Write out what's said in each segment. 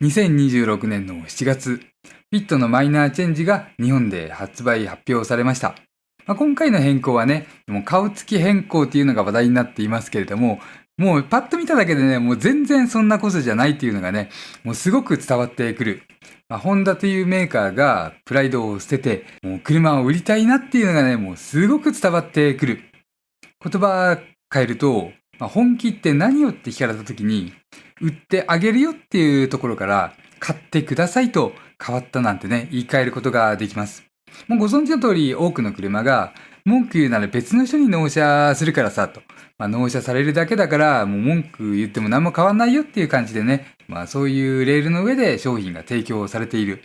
2026年の7月、フィットのマイナーチェンジが日本で発表されました。今回の変更はね、もう顔つき変更っていうのが話題になっていますけれども、もうパッと見ただけでね、もう全然そんなことじゃないっていうのがね、もうすごく伝わってくる。ホンダというメーカーがプライドを捨てて、もう車を売りたいなっていうのがね、もうすごく伝わってくる。言葉変えると、本気って何よって聞かれた時に、売ってあげるよっていうところから、買ってくださいと変わったなんてね、言い換えることができます。もうご存知の通り、多くの車が、文句言うなら別の人に納車するからさ、と。納車されるだけだから、もう文句言っても何も変わんないよっていう感じでね、そういうレールの上で商品が提供されている。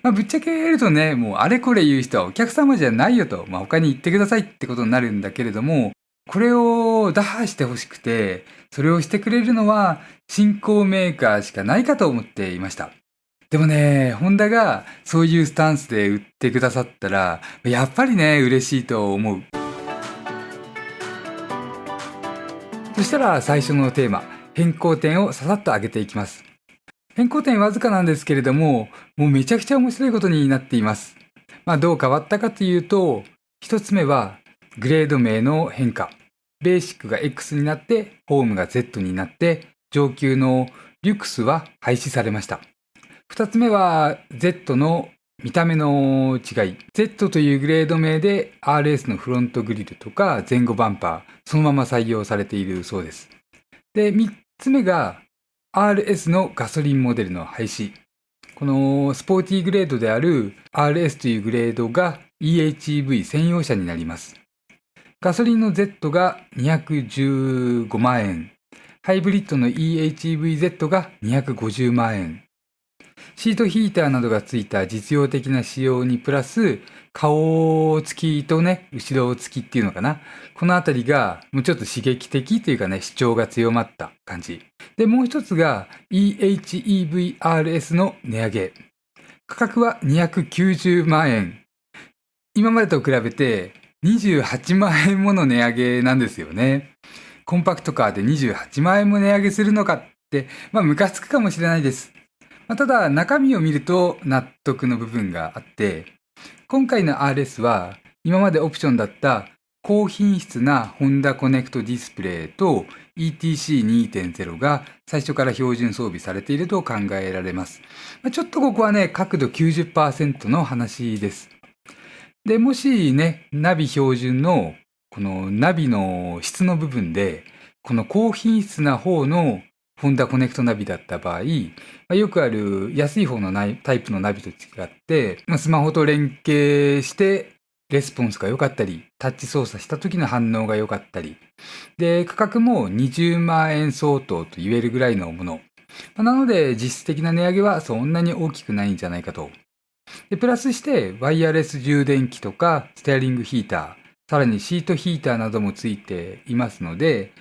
ぶっちゃけるとね、もうあれこれ言う人はお客様じゃないよと、他に言ってくださいってことになるんだけれども、これを打破してほしくて、それをしてくれるのは新興メーカーしかないかと思っていました。でもね、ホンダがそういうスタンスで売ってくださったら、やっぱりね、嬉しいと思う。そしたら最初のテーマ、変更点をささっと上げていきます。変更点わずかなんですけれども、もうめちゃくちゃ面白いことになっています。どう変わったかというと、一つ目はグレード名の変化。ベーシックが X になって、ホームが Z になって、上級のリュクスは廃止されました。二つ目は Z の見た目の違い。Z というグレード名で RS のフロントグリルとか前後バンパー、そのまま採用されているそうです。で、三つ目が RS のガソリンモデルの廃止。このスポーティーグレードである RS というグレードが EHEV 専用車になります。ガソリンの Z が215万円。ハイブリッドの EHEV-Z が250万円。シートヒーターなどがついた実用的な仕様にプラス、顔つきとね、後ろつきっていうのかな。このあたりがもうちょっと刺激的というかね、主張が強まった感じ。で、もう一つが EHEV-RS の値上げ。価格は290万円。今までと比べて28万円もの値上げなんですよね。コンパクトカーで28万円も値上げするのかって、ムカつくかもしれないです。ただ中身を見ると納得の部分があって、今回の RS は今までオプションだった高品質なホンダコネクトディスプレイと ETC2.0 が最初から標準装備されていると考えられます。ちょっとここはね、角度 90% の話です。で、もしね、ナビ標準のこのナビの質の部分で、この高品質な方のホンダコネクトナビだった場合、よくある安い方のタイプのナビと違って、スマホと連携してレスポンスが良かったり、タッチ操作した時の反応が良かったり、で、価格も20万円相当と言えるぐらいのもの。なので、実質的な値上げはそんなに大きくないんじゃないかと。で、プラスして、ワイヤレス充電器とか、ステアリングヒーター、さらにシートヒーターなどもついていますので、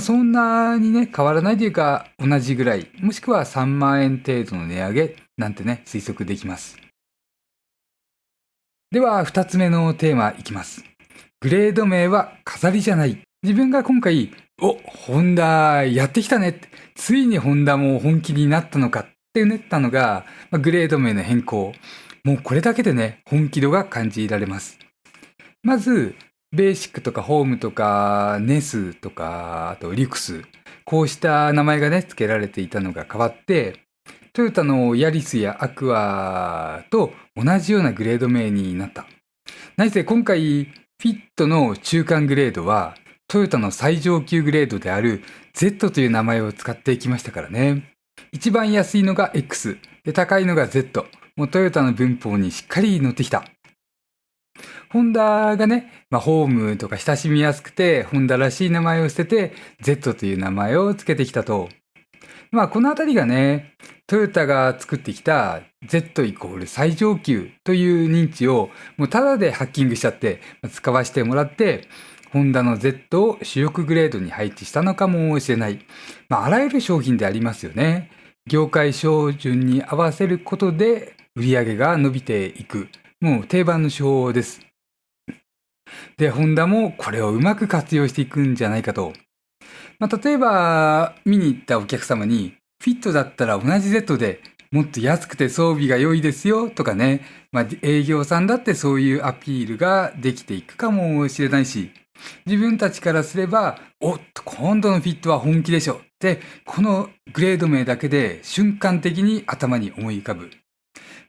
そんなにね、変わらないというか、同じぐらい、もしくは3万円程度の値上げなんてね、推測できます。では、2つ目のテーマいきます。グレード名は飾りじゃない。自分が今回、ホンダやってきたね。ついにホンダも本気になったのかってうねったのが、グレード名の変更。もうこれだけでね、本気度が感じられます。まず、ベーシックとかホームとかネスとか、あとリュクス。こうした名前がね、付けられていたのが変わって、トヨタのヤリスやアクアと同じようなグレード名になった。何せ今回、フィットの中間グレードは、トヨタの最上級グレードである Z という名前を使っていきましたからね。一番安いのが X、で高いのが Z。もうトヨタの文法にしっかり乗ってきた。ホンダがね、ホームとか親しみやすくて、ホンダらしい名前を捨てて、Z という名前を付けてきたと。このあたりがね、トヨタが作ってきた Z イコール最上級という認知をもうタダでハッキングしちゃって、使わせてもらって、ホンダの Z を主力グレードに配置したのかもしれない。あらゆる商品でありますよね。業界標準に合わせることで売り上げが伸びていく。もう定番の手法です。で、ホンダもこれをうまく活用していくんじゃないかと。例えば、見に行ったお客様に、フィットだったら同じ Z でもっと安くて装備が良いですよとかね、営業さんだってそういうアピールができていくかもしれないし、自分たちからすれば、おっと、今度のフィットは本気でしょって、このグレード名だけで瞬間的に頭に思い浮かぶ。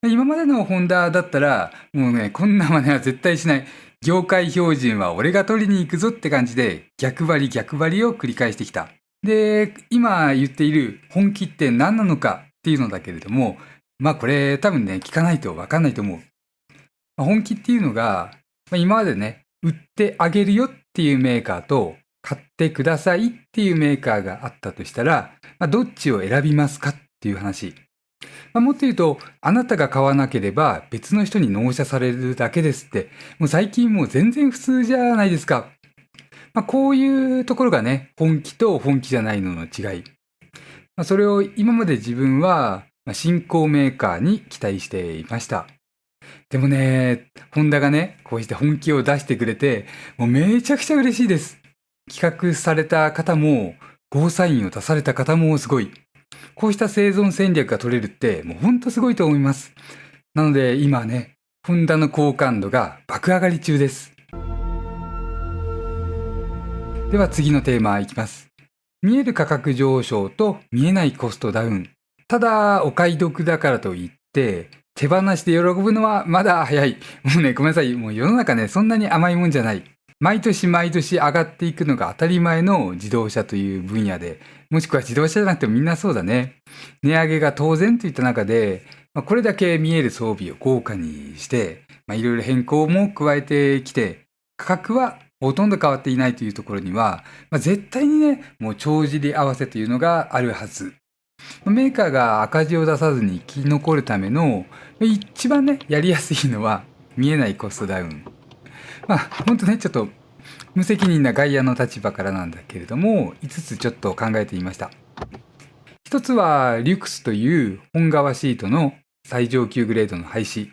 今までのホンダだったら、もうね、こんな真似は絶対しない。業界標準は俺が取りに行くぞって感じで、逆張り逆張りを繰り返してきた。で、今言っている本気って何なのかっていうのだけれども、これ多分ね、聞かないとわかんないと思う。本気っていうのが、今までね、売ってあげるよっていうメーカーと、買ってくださいっていうメーカーがあったとしたら、どっちを選びますかっていう話。もっと言うと、あなたが買わなければ別の人に納車されるだけですって、もう最近もう全然普通じゃないですか。こういうところがね、本気と本気じゃないのの違い。それを今まで自分は新興メーカーに期待していました。でもね、ホンダがね、こうして本気を出してくれて、もうめちゃくちゃ嬉しいです。企画された方も、ゴーサインを出された方もすごい。こうした生存戦略が取れるってもうほんとすごいと思います。なので今ね、ホンダの好感度が爆上がり中です。では次のテーマいきます。見える価格上昇と見えないコストダウン。ただお買い得だからといって手放して喜ぶのはまだ早い。もうね、ごめんなさい。もう世の中ね、そんなに甘いもんじゃない。毎年毎年上がっていくのが当たり前の自動車という分野で、もしくは自動車じゃなくてもみんなそうだね。値上げが当然といった中で、これだけ見える装備を豪華にして、いろいろ変更も加えてきて、価格はほとんど変わっていないというところには、絶対にね、もう帳尻合わせというのがあるはず。メーカーが赤字を出さずに生き残るための一番ね、やりやすいのは見えないコストダウン。ほんとね、ちょっと無責任な外野の立場からなんだけれども、5つちょっと考えてみました。一つはリュクスという本革シートの最上級グレードの廃止。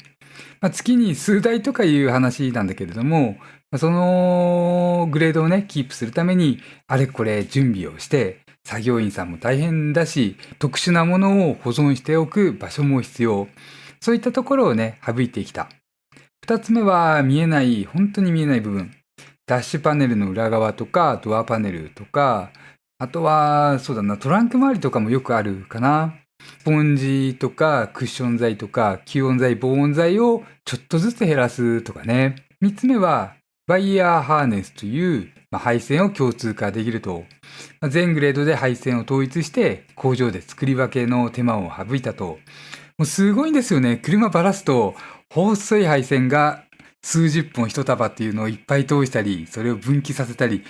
月に数台とかいう話なんだけれども、そのグレードをね、キープするためにあれこれ準備をして、作業員さんも大変だし、特殊なものを保存しておく場所も必要。そういったところをね、省いてきた。二つ目は見えない、本当に見えない部分。ダッシュパネルの裏側とか、ドアパネルとか、あとは、そうだな、トランク周りとかもよくあるかな。スポンジとか、クッション材とか、吸音材、防音材をちょっとずつ減らすとかね。三つ目は、ワイヤーハーネスという、配線を共通化できると。全グレードで配線を統一して、工場で作り分けの手間を省いたと。もうすごいんですよね。車ばらすと、細い配線が数十本一束っていうのをいっぱい通したり、それを分岐させたり、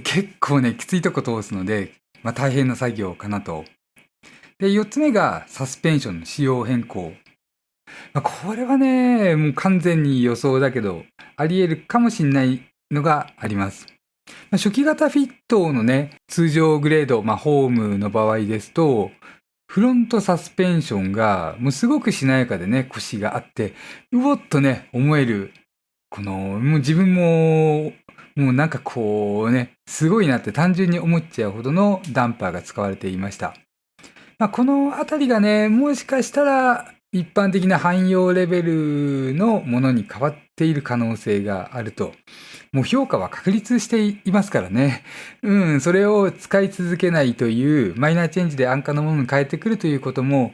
結構ね、きついとこ通すので、大変な作業かなと。で、4つ目がサスペンションの仕様変更。これはね、もう完全に予想だけど、あり得るかもしれないのがあります。初期型フィットのね、通常グレード、ホームの場合ですと、フロントサスペンションがもうすごくしなやかでね、コシがあって、うおっとね、思える。もう自分も、もうなんかこうね、すごいなって単純に思っちゃうほどのダンパーが使われていました。このあたりがね、もしかしたら一般的な汎用レベルのものに変わっている可能性があると。もう評価は確立していますからね。それを使い続けないというマイナーチェンジで安価なものに変えてくるということも、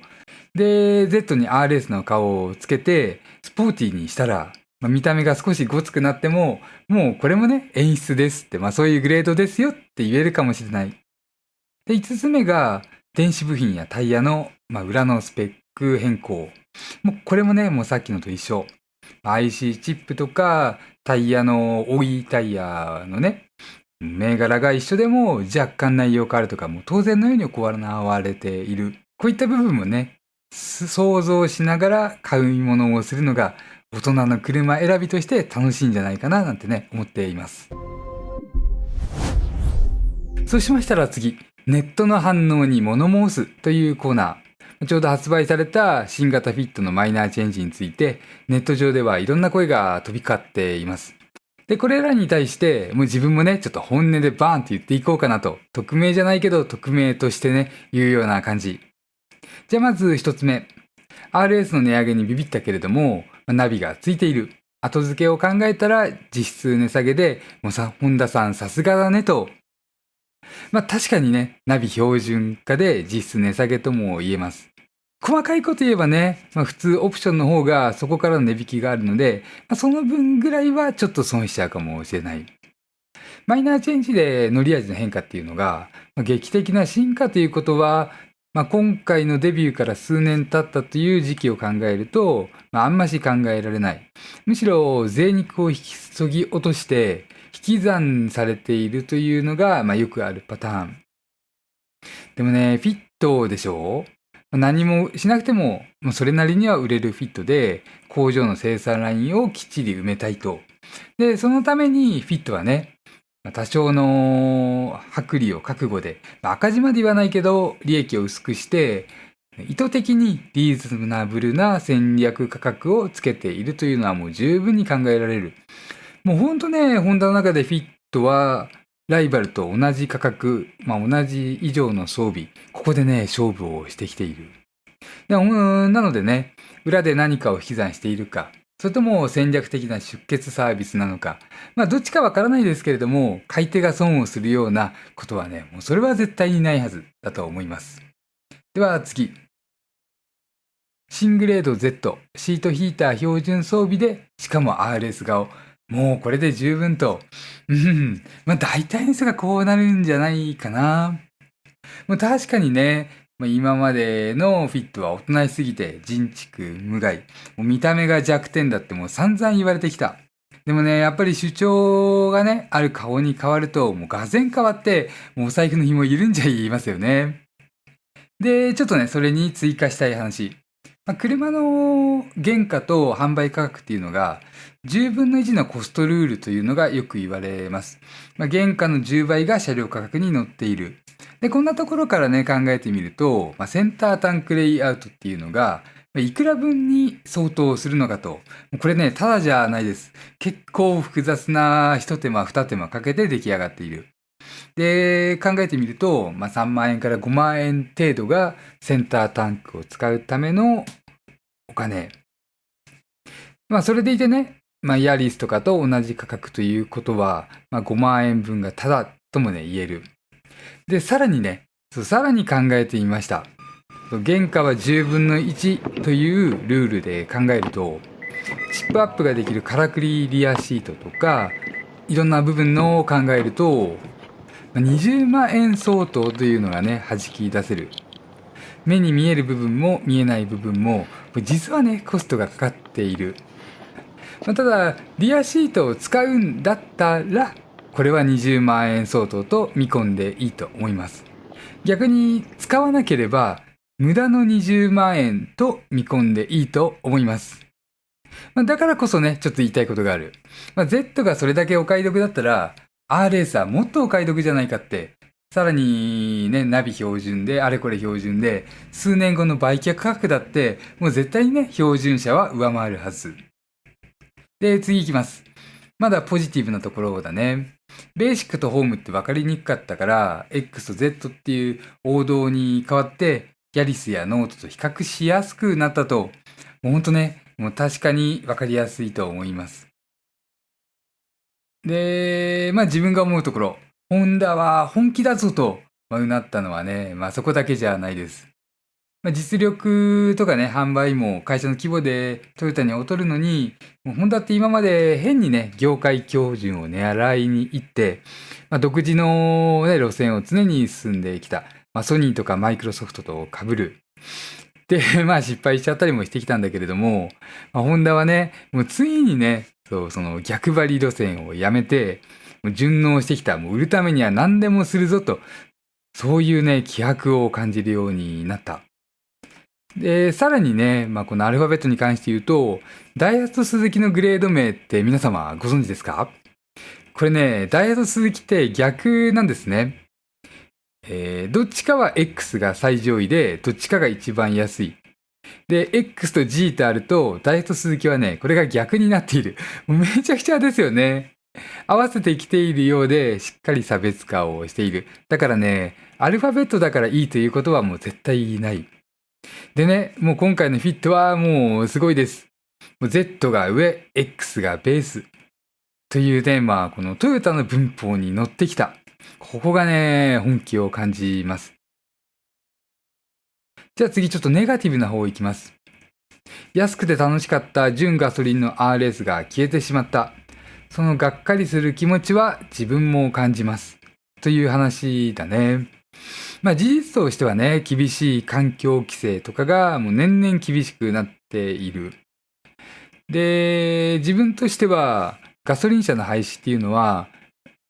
で、Z に RS の顔をつけて、スポーティーにしたら、見た目が少しごつくなっても、もうこれもね、演出ですって、そういうグレードですよって言えるかもしれない。で、5つ目が、電子部品やタイヤの、裏のスペック変更。もうこれもね、もうさっきのと一緒。IC チップとか、タイヤのオイタイヤのね、銘柄が一緒でも若干内容変わるとか、もう当然のように行われている。こういった部分もね、想像しながら買い物をするのが大人の車選びとして楽しいんじゃないかななんてね、思っています。そうしましたら次、ネットの反応に物申すというコーナー。ちょうど発売された新型フィットのマイナーチェンジについて、ネット上ではいろんな声が飛び交っています。で、これらに対して、もう自分もね、ちょっと本音でバーンって言っていこうかなと。匿名じゃないけど、匿名としてね、言うような感じ。じゃあまず一つ目。RS の値上げにビビったけれども、ナビがついている。後付けを考えたら実質値下げで、もう本田さんさすがだねと。確かにね、ナビ標準化で実質値下げとも言えます。細かいこと言えばね、普通オプションの方がそこからの値引きがあるので、その分ぐらいはちょっと損しちゃうかもしれない。マイナーチェンジで乗り味の変化っていうのが、劇的な進化ということは、今回のデビューから数年経ったという時期を考えると、あんまし考えられない。むしろ贅肉を引きそぎ落として引き算されているというのが、よくあるパターン。でもね、フィットでしょう？何もしなくても、それなりには売れるフィットで、工場の生産ラインをきっちり埋めたいと。で、そのためにフィットはね、多少の薄利を覚悟で、赤字まで言わないけど、利益を薄くして、意図的にリーズナブルな戦略価格をつけているというのはもう十分に考えられる。もうほんとね、ホンダの中でフィットは、ライバルと同じ価格、同じ以上の装備、ここでね、勝負をしてきている。なのでね、裏で何かを引き算しているか、それとも戦略的な出血サービスなのか、どっちかわからないですけれども、買い手が損をするようなことはね、もうそれは絶対にないはずだと思います。では次。新グレード Z、シートヒーター標準装備で、しかも RS 顔。もうこれで十分と。大体の人がこうなるんじゃないかな。確かにね、今までのフィットは大人しすぎて人畜無害。見た目が弱点だってもう散々言われてきた。でもね、やっぱり主張がね、ある顔に変わると、もうがぜん変わって、もうお財布の紐緩んじゃいますよね。で、ちょっとね、それに追加したい話。車の原価と販売価格っていうのが10分の1のコストルールというのがよく言われます。原価の10倍が車両価格に乗っている。で、こんなところからね、考えてみると、センタータンクレイアウトっていうのがいくら分に相当するのかと。これね、ただじゃないです。結構複雑な一手間二手間かけて出来上がっている。で、考えてみると、3万円から5万円程度がセンタータンクを使うためのお金。それでいてね、ヤリスとかと同じ価格ということは、5万円分がただともね、言える。で、さらにね、さらに考えてみました。原価は10分の1というルールで考えると、チップアップができるからくりリアシートとか、いろんな部分のを考えると、20万円相当というのがね、弾き出せる。目に見える部分も見えない部分も、実はね、コストがかかっている。ただ、リアシートを使うんだったら、これは20万円相当と見込んでいいと思います。逆に使わなければ、無駄の20万円と見込んでいいと思います。だからこそね、ちょっと言いたいことがある。Z がそれだけお買い得だったら、RS はもっとお買い得じゃないかって。さらにね、ナビ標準で、あれこれ標準で、数年後の売却価格だって、もう絶対にね、標準車は上回るはず。で、次行きます。まだポジティブなところだね。ベーシックとホームって分かりにくかったから、X と Z っていう王道に変わって、ヤリスやノートと比較しやすくなったと。もうほんとね、もう確かに分かりやすいと思います。で、自分が思うところ、ホンダは本気だぞと、なったのはね、そこだけじゃないです。実力とかね、販売も会社の規模でトヨタに劣るのに、もうホンダって今まで変にね、業界標準を狙いに行って、独自の、ね、路線を常に進んできた。ソニーとかマイクロソフトと被る。で、失敗しちゃったりもしてきたんだけれども、ホンダはね、もうついにね、その逆張り路線をやめて、もう順応してきた、もう売るためには何でもするぞと、そういうね、気迫を感じるようになった。で、さらにね、このアルファベットに関して言うと、ダイハツとスズキのグレード名って皆様ご存知ですか？これね、ダイハツとスズキって逆なんですね。どっちかは X が最上位で、どっちかが一番安い。で、X と G とあると、ダイハツとスズキはね、これが逆になっている。もうめちゃくちゃですよね。合わせてきているようで、しっかり差別化をしている。だからね、アルファベットだからいいということはもう絶対ない。でね、もう今回のフィットはもうすごいです。もう Z が上、X がベースというね、このトヨタの文法に乗ってきた。ここがね、本気を感じます。じゃあ次ちょっとネガティブな方いきます。安くて楽しかった純ガソリンの RS が消えてしまった。そのがっかりする気持ちは自分も感じます。という話だね。事実としてはね、厳しい環境規制とかがもう年々厳しくなっている。で、自分としてはガソリン車の廃止っていうのは、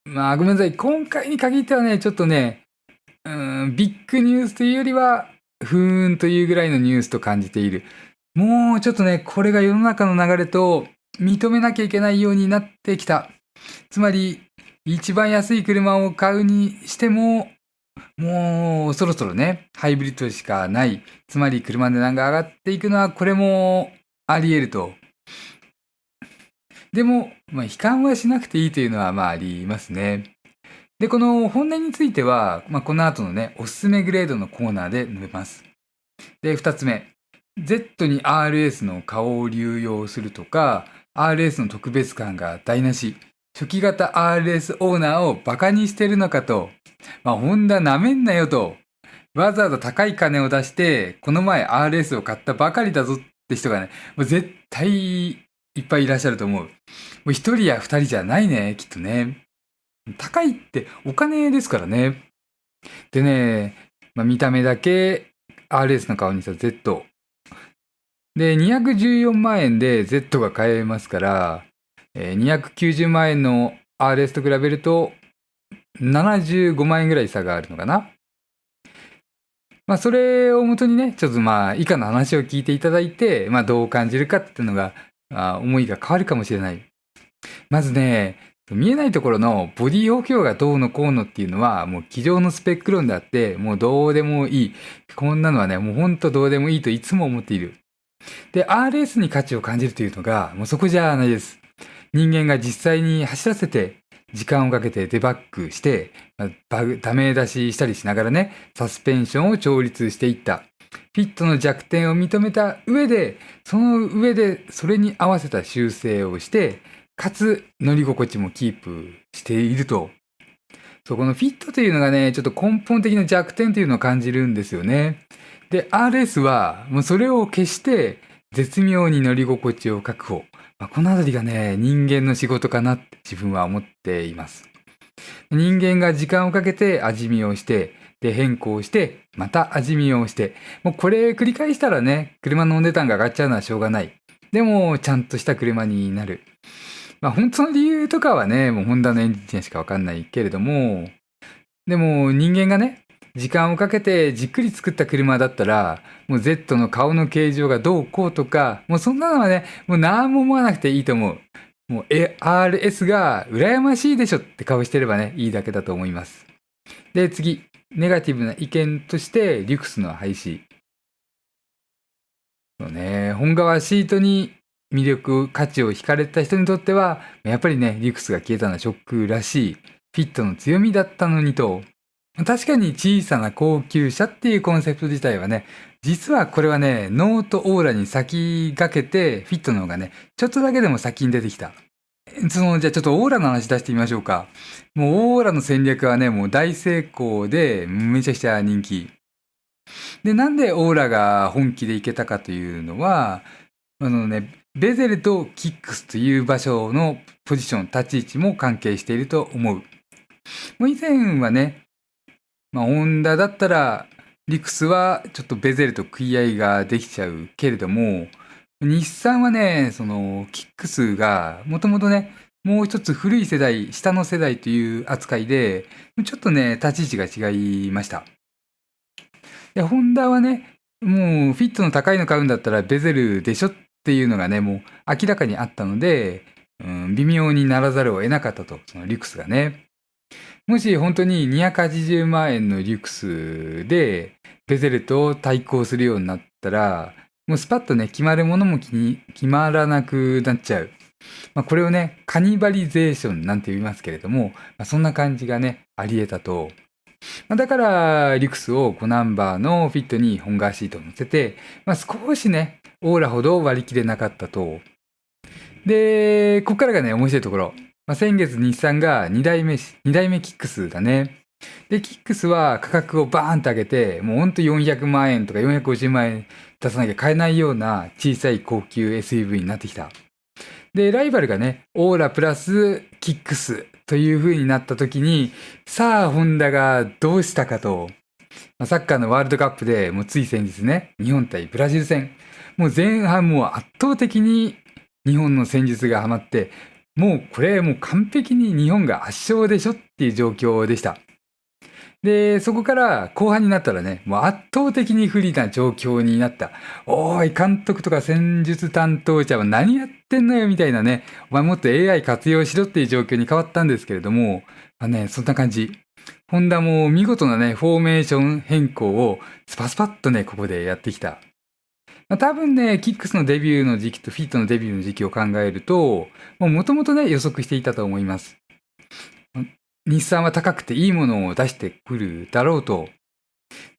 ごめんなさい、今回に限ってはね、ちょっとね、ビッグニュースというよりは、ふーんというぐらいのニュースと感じている。もうちょっとね、これが世の中の流れと認めなきゃいけないようになってきた。つまり、一番安い車を買うにしても、もうそろそろね、ハイブリッドしかない。つまり車の値段が上がっていくのはこれもあり得ると。でも、悲観はしなくていいというのはありますね。で、この本音については、この後のね、おすすめグレードのコーナーで述べます。で、二つ目。Z に RS の顔を流用するとか、RS の特別感が台無し。初期型 RS オーナーをバカにしてるのかと。ホンダなめんなよと。わざわざ高い金を出して、この前 RS を買ったばかりだぞって人がね、もう絶対いっぱいいらっしゃると思う。もう一人や二人じゃないね、きっとね。高いってお金ですからね。でね、見た目だけ RS の顔にした Z。で、214万円で Z が買えますから、290万円の RS と比べると75万円ぐらい差があるのかな。それをもとにね、ちょっと以下の話を聞いていただいて、どう感じるかっていうのが、思いが変わるかもしれない。まずね、見えないところのボディ補強がどうのこうのっていうのは、もう机上のスペック論であって、もうどうでもいい。こんなのはね、もうほんとどうでもいいといつも思っている。で、RS に価値を感じるというのが、もうそこじゃないです。人間が実際に走らせて、時間をかけてデバッグして、ダメ出ししたりしながらね、サスペンションを調律していった。フィットの弱点を認めた上で、その上でそれに合わせた修正をして、かつ乗り心地もキープしていると。このフィットというのがね、ちょっと根本的な弱点というのを感じるんですよね。で、RS はもうそれを消して絶妙に乗り心地を確保。このあたりがね、人間の仕事かなって自分は思っています。人間が時間をかけて味見をして、で、変更して、また味見をして、もうこれ繰り返したらね、車のお値段が上がっちゃうのはしょうがない。でも、ちゃんとした車になる。本当の理由とかはね、もうホンダのエンジニアしかわかんないけれども、でも人間がね、時間をかけてじっくり作った車だったら、もう Z の顔の形状がどうこうとか、もうそんなのはね、もう何も思わなくていいと思う。もう RS が羨ましいでしょって顔してればね、いいだけだと思います。で、次、ネガティブな意見として、リュクスの廃止。そうね、本革シートに魅力、価値を惹かれた人にとっては、やっぱりね、リュクスが消えたのはショックらしい。フィットの強みだったのにと。確かに小さな高級車っていうコンセプト自体はね、実はこれはね、ノートオーラに先駆けて、フィットの方がね、ちょっとだけでも先に出てきた。じゃあちょっとオーラの話出してみましょうか。もうオーラの戦略はね、もう大成功で、めちゃくちゃ人気。で、なんでオーラが本気でいけたかというのは、ベゼルとキックスという場所のポジション、立ち位置も関係していると思う。もう以前はね、ホンダだったら、リクスはちょっとベゼルと食い合いができちゃうけれども、日産はね、キックスがもともとね、もう一つ古い世代、下の世代という扱いで、ちょっとね、立ち位置が違いました。で、ホンダはね、もうフィットの高いの買うんだったらベゼルでしょっていうのがね、もう明らかにあったので、微妙にならざるを得なかったと、そのリクスがね。もし本当に280万円のリュクスでベゼルと対抗するようになったら、もうスパッとね、決まるものも決まらなくなっちゃう。これをね、カニバリゼーションなんて言いますけれども、そんな感じがね、あり得たと。だから、リクスを5ナンバーのフィットに本革シートを乗せて、少しね、オーラほど割り切れなかったと。で、ここからがね、面白いところ。先月日産が2代目キックスだね。で、キックスは価格をバーンと上げて、もうほんと400万円とか450万円出さなきゃ買えないような小さい高級 SUV になってきた。で、ライバルがね、オーラプラスキックスという風になった時に、さあ、ホンダがどうしたかと。サッカーのワールドカップでもうつい先日ね、日本対ブラジル戦。もう前半もう圧倒的に日本の戦術がハマって、もうこれもう完璧に日本が圧勝でしょっていう状況でした。で、そこから後半になったらね、もう圧倒的に不利な状況になった。おーい、監督とか戦術担当者は何やってんのよみたいなね、お前もっと AI 活用しろっていう状況に変わったんですけれども、そんな感じ。ホンダも見事なね、フォーメーション変更をスパスパッとね、ここでやってきた。多分ね、キックスのデビューの時期とフィットのデビューの時期を考えると、もともとね、予測していたと思います。日産は高くていいものを出してくるだろうと。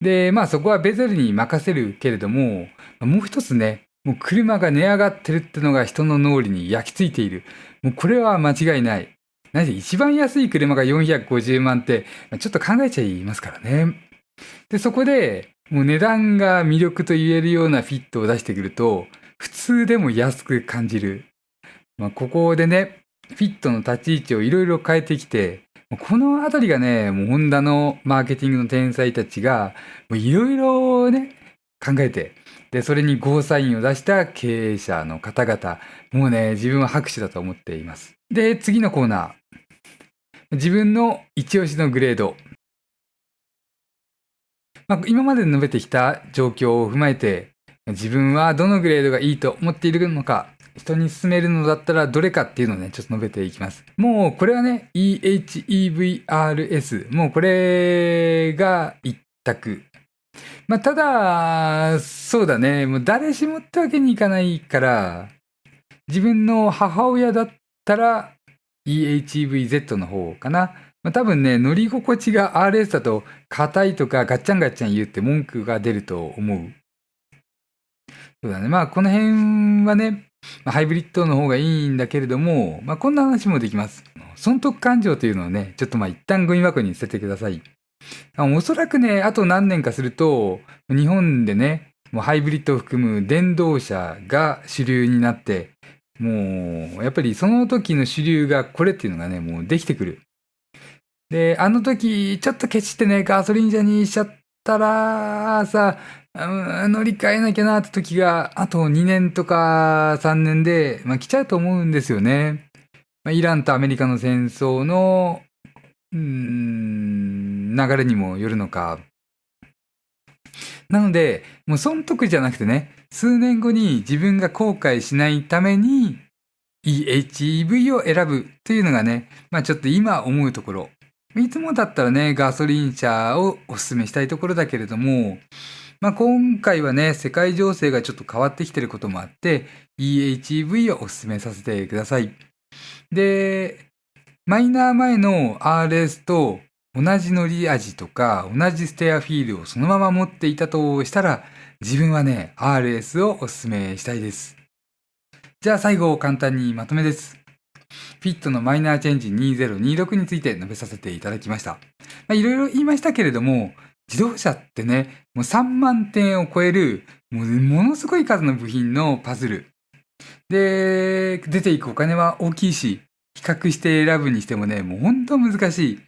で、そこはベゼルに任せるけれども、もう一つね、もう車が値上がってるってのが人の脳裏に焼き付いている。もうこれは間違いない。なぜ一番安い車が450万って、ちょっと考えちゃいますからね。で、そこで、もう値段が魅力と言えるようなフィットを出してくると、普通でも安く感じる。ここでね、フィットの立ち位置をいろいろ変えてきて、このあたりがね、もうホンダのマーケティングの天才たちが、いろいろね、考えて、で、それにゴーサインを出した経営者の方々、もうね、自分は拍手だと思っています。で、次のコーナー。自分の一押しのグレード。今まで述べてきた状況を踏まえて、自分はどのグレードがいいと思っているのか、人に勧めるのだったらどれかっていうのをね、ちょっと述べていきます。もうこれはね、EHEVRS。もうこれが一択。ただ、そうだね、もう誰しもってわけにいかないから、自分の母親だったら EHEVZ の方かな。多分ね、乗り心地が RS だと硬いとかガッチャンガッチャン言って文句が出ると思う。そうだね。この辺はね、ハイブリッドの方がいいんだけれども、こんな話もできます。損得感情というのをね、ちょっと一旦ゴミ箱に捨ててください。おそらくね、あと何年かすると、日本でね、もうハイブリッドを含む電動車が主流になって、もう、やっぱりその時の主流がこれっていうのがね、もうできてくる。で、あの時、ちょっとケチってね、ガソリン車にしちゃったら、さ、乗り換えなきゃなって時が、あと2年とか3年で、来ちゃうと思うんですよね。イランとアメリカの戦争の、流れにもよるのか。なので、もう損得じゃなくてね、数年後に自分が後悔しないために、EHEV を選ぶというのがね、ちょっと今思うところ。いつもだったらね、ガソリン車をお勧めしたいところだけれども、今回はね、世界情勢がちょっと変わってきてることもあって、EHEV をお勧めさせてください。で、マイナー前の RS と同じ乗り味とか、同じステアフィールをそのまま持っていたとしたら、自分はね、RS をお勧めしたいです。じゃあ最後、簡単にまとめです。フィットのマイナーチェンジ2026について述べさせていただきました。いろいろ言いましたけれども、自動車ってね、もう3万点を超える、ものすごい数の部品のパズル。で、出ていくお金は大きいし、比較して選ぶにしてもね、もう本当難しい。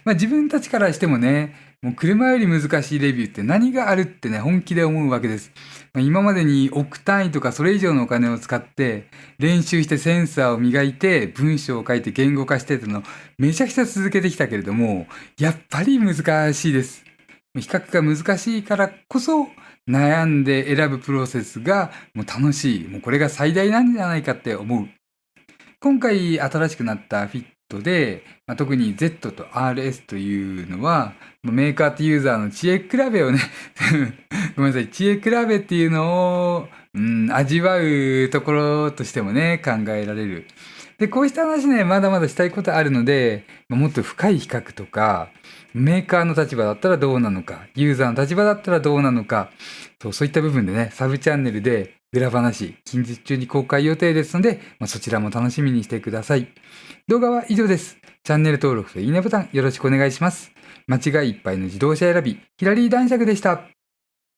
自分たちからしてもね、もう車より難しいレビューって何があるってね、本気で思うわけです。今までに億単位とかそれ以上のお金を使って、練習してセンサーを磨いて、文章を書いて言語化してってのめちゃくちゃ続けてきたけれども、やっぱり難しいです。比較が難しいからこそ、悩んで選ぶプロセスがもう楽しい。もうこれが最大なんじゃないかって思う。今回新しくなったフィットで、特に Z と RS というのは、メーカーとユーザーの知恵比べをねごめんなさい、知恵比べっていうのを、味わうところとしてもね、考えられる。で、こうした話ね、まだまだしたいことあるので、もっと深い比較とか、メーカーの立場だったらどうなのか、ユーザーの立場だったらどうなのか、そういった部分でね、サブチャンネルで裏話、近日中に公開予定ですので、そちらも楽しみにしてください。動画は以上です。チャンネル登録といいねボタンよろしくお願いします。間違いいっぱいの自動車選び、ヒラリー男爵でした。